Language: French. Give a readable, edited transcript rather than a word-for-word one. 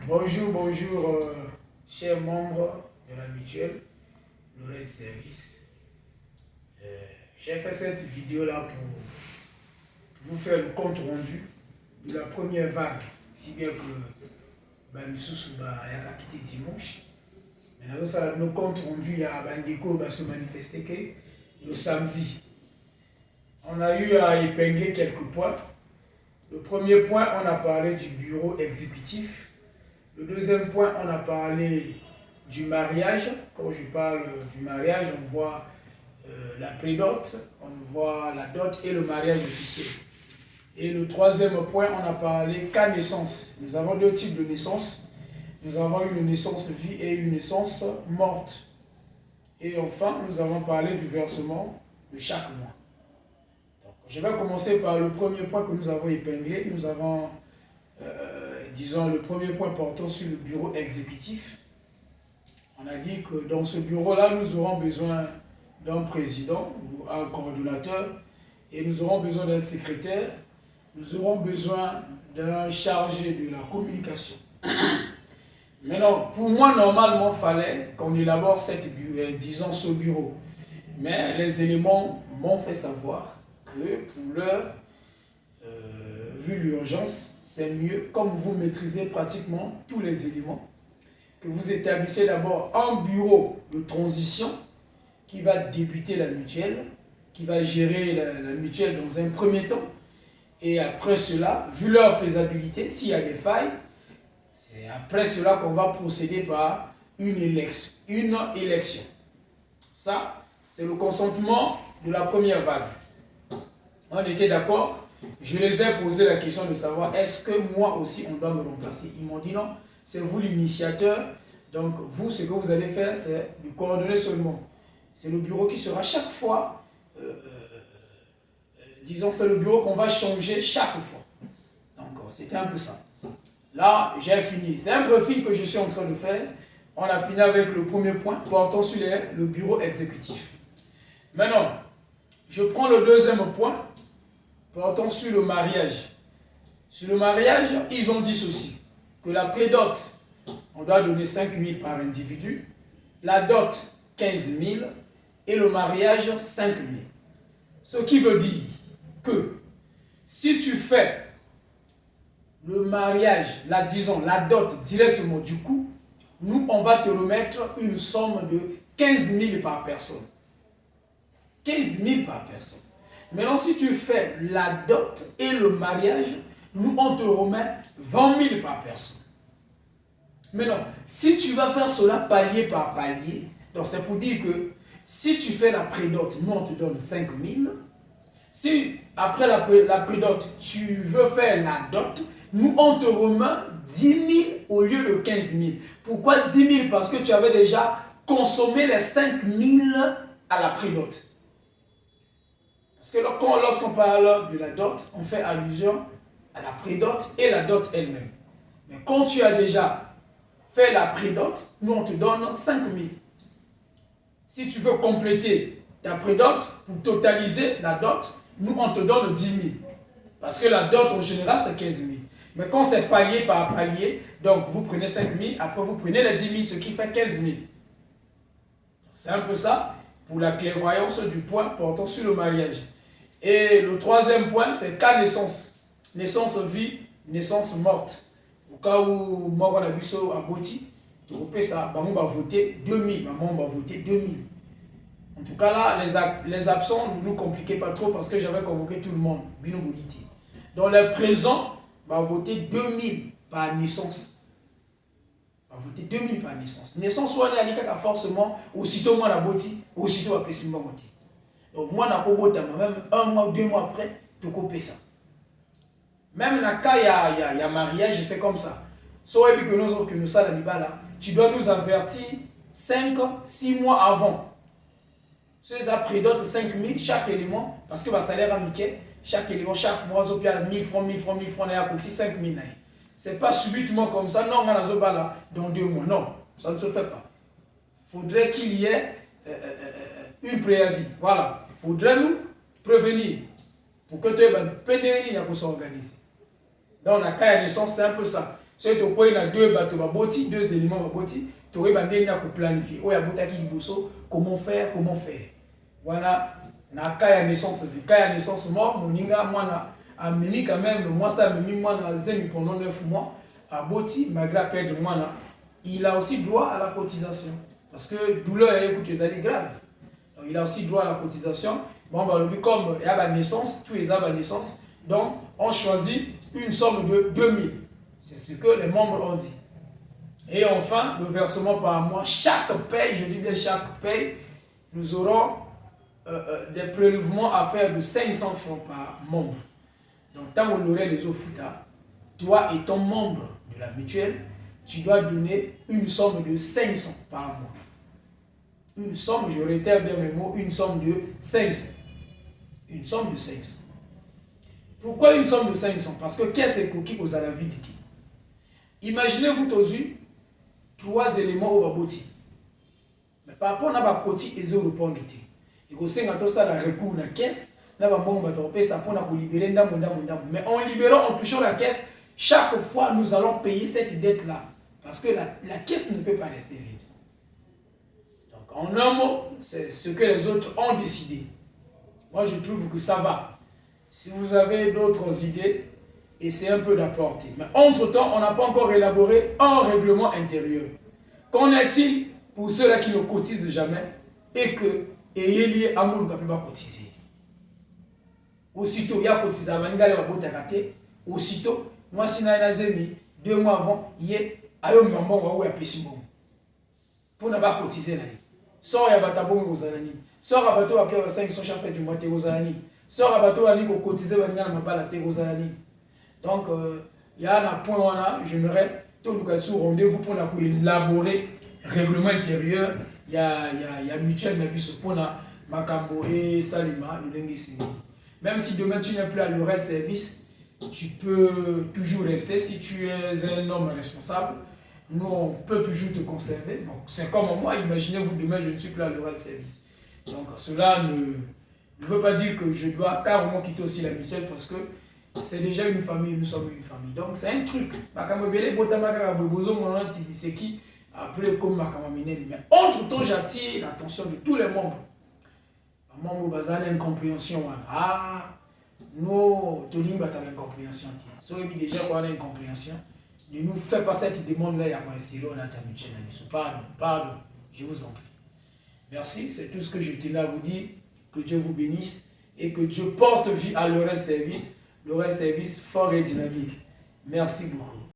Bonjour, chers membres de la mutuelle, Lorraine Service. J'ai fait cette vidéo-là pour vous faire le compte rendu de la première vague, si bien que nous sommes a quitté dimanche. Maintenant, ça, le compte rendu, il y a Bandeko va se manifester le samedi. On a eu à épingler quelques points. Le premier point, on a parlé du bureau exécutif. Le deuxième point, on a parlé du mariage. Quand je parle du mariage, on voit la prédot, on voit la dot et le mariage officiel. Et le troisième point, on a parlé cas naissance. Nous avons deux types de naissance. Nous avons une naissance vie et une naissance morte. Et enfin, nous avons parlé du versement de chaque mois. Donc, je vais commencer par le premier point que nous avons épinglé. Nous avons, disons, le premier point portant sur le bureau exécutif. On a dit que dans ce bureau-là, nous aurons besoin d'un président ou un coordonnateur et nous aurons besoin d'un secrétaire. Nous aurons besoin d'un chargé de la communication. Maintenant, pour moi, normalement, il fallait qu'on élabore ce bureau. Mais les éléments m'ont fait savoir que pour l'heure, vu l'urgence, c'est mieux, comme vous maîtrisez pratiquement tous les éléments, que vous établissez d'abord un bureau de transition qui va débuter la mutuelle, qui va gérer la mutuelle dans un premier temps. Et après cela, vu leur faisabilité, s'il y a des failles, c'est après cela qu'on va procéder par une élection. Ça, c'est le consentement de la première vague. On était d'accord. Je les ai posé la question de savoir est-ce que moi aussi on doit me remplacer. Ils m'ont dit non, c'est vous l'initiateur. Donc vous, ce que vous allez faire, c'est de coordonner seulement. C'est le bureau qui sera chaque fois, disons, c'est le bureau qu'on va changer chaque fois. Donc c'était un peu ça. Là, j'ai fini. C'est un profil que je suis en train de faire. On a fini avec le premier point portant sur le bureau exécutif. Maintenant, je prends le deuxième point portant sur le mariage. Sur le mariage, ils ont dit ceci, que la prédot, on doit donner 5 000 par individu, la dot 15 000 et le mariage 5 000. Ce qui veut dire que si tu fais le mariage, disons la dot directement du coup, nous on va te remettre une somme de 15 000 par personne. 15 000 par personne. Maintenant, si tu fais la dot et le mariage, nous on te remet 20 000 par personne. Maintenant, si tu vas faire cela palier par palier, donc c'est pour dire que si tu fais la prédot, nous on te donne 5 000. Si après la prédot, tu veux faire la dot, nous on te remet 10 000 au lieu de 15 000. Pourquoi 10 000? Parce que tu avais déjà consommé les 5 000 à la prédot. Parce que lorsqu'on parle de la dot, on fait allusion à la prédot et la dot elle-même. Mais quand tu as déjà fait la prédot, nous on te donne 5 000. Si tu veux compléter ta prédot pour totaliser la dot, nous on te donne 10 000. Parce que la dot en général c'est 15 000. Mais quand c'est palier par palier, donc vous prenez 5 000, après vous prenez les 10 000, ce qui fait 15 000. C'est un peu ça pour la clairvoyance du point portant sur le mariage. Et le troisième point, c'est cas naissance. Naissance vie, naissance morte. Au cas où mort on a vu ça à Boti, tu repères ça, maman va voter 2000, maman va voter 2000. En tout cas là, les absents ne nous compliquaient pas trop parce que j'avais convoqué tout le monde. Dans les présents, va voter 2000 par naissance. Va voter 2000 par naissance. Naissance, soit on a forcément, aussitôt moi la Boti, aussitôt après Simba voter. Donc moi, même un mois ou 2 mois après, tu coupes ça. Même dans le cas, il y a mariage, c'est comme ça. Soit que nous ça là, tu dois nous avertir 5-6 mois avant. Si les prédotes 5 000 chaque élément, parce que le salaire amiqué, chaque élément, chaque mois, il y a 1000 francs, 1000 francs, 1000 francs, il y a 5 000. Ce n'est pas subitement comme ça, non, on a là dans 2 mois. Non, ça ne se fait pas. Il faudrait qu'il y ait une préavis. Voilà. Il faudrait nous prévenir pour que tu aies une pénurie pour s'organiser. Dans la cas de naissance, c'est un peu ça. tu as deux bateaux, deux éléments, tu aurais planifier. Comment faire, comment faire. Voilà, na kaya naissance vie, kaya naissance mort, moninga moi a mini quand même, moi ça mini moi na zemi pendant 9 mois, à Boti, malgré perdre moi il a aussi droit à la cotisation. Parce que douleur est grave. Donc il a aussi droit à la cotisation. Bon, bah, comme il y a la naissance, tous les ans la naissance, donc on choisit une somme de 2000. C'est ce que les membres ont dit. Et enfin, le versement par mois, chaque paye, je dis bien chaque paye, nous aurons des prélèvements à faire de 500 francs par membre. Donc, tant qu'on aurait les OFUTA, toi et ton membre de la mutuelle, tu dois donner une somme de 500 par mois. Une somme, je réitère bien mes mots, une somme de 500. Une somme de 500. Pourquoi une somme de 500? Parce que qu'est-ce que vous avez la vie de qui? Imaginez-vous tous 3 éléments au baboti. Mais par rapport à la côté, ils ont répondu. Et vous savez, quand ça la recours la caisse, là, ça pour libérer. Mais en libérant, en touchant la caisse, chaque fois, nous allons payer cette dette-là. Parce que la caisse ne peut pas rester vide. Donc, en un mot, c'est ce que les autres ont décidé. Moi, je trouve que ça va. Si vous avez d'autres idées, essayez un peu d'apporter. Mais entre-temps, on n'a pas encore élaboré un règlement intérieur. Qu'en est-il pour ceux-là qui ne cotisent jamais et que ayez lié à mon ne peut pas cotiser? Aussitôt, il y a cotisé à Mangale, aussitôt, moi, si je 2 mois avant, il y a un moment où il y a un pour ne pas cotiser. Sors ya batabo ngozalani. Sors à bateau à 500 chaque du mois ngozalani. Sors à bateau à niko cotiser banya na mabala te ngozalani. Donc il y a un point là, j'aimerais tout le cas sur rendez-vous pour la élaborer règlement intérieur. Il y a mutuelle mais puis ce point là Makambo et Salima le Lengi. Même si demain tu n'es plus à l'oral service, tu peux toujours rester si tu es un homme responsable. Nous, on peut toujours te conserver. Bon, c'est comme moi, imaginez-vous, demain, je ne suis plus à l'oral service. Donc, cela ne veut pas dire que je dois carrément quitter aussi la mutuelle parce que c'est déjà une famille, nous sommes une famille. Donc, c'est un truc. Après, comme mais entre-temps, j'attire l'attention de tous les membres. Les membres ont une incompréhension. Ah, nous, tous les membres ont une incompréhension. Si on déjà qu'on a une incompréhension, ne nous faites pas cette demande-là, il y a un sirop dans la mutuelle. Pardon, je vous en prie. Merci, c'est tout ce que je tenais à vous dire. Que Dieu vous bénisse et que Dieu porte vie à l'oral service. L'oral service fort et dynamique. Merci beaucoup.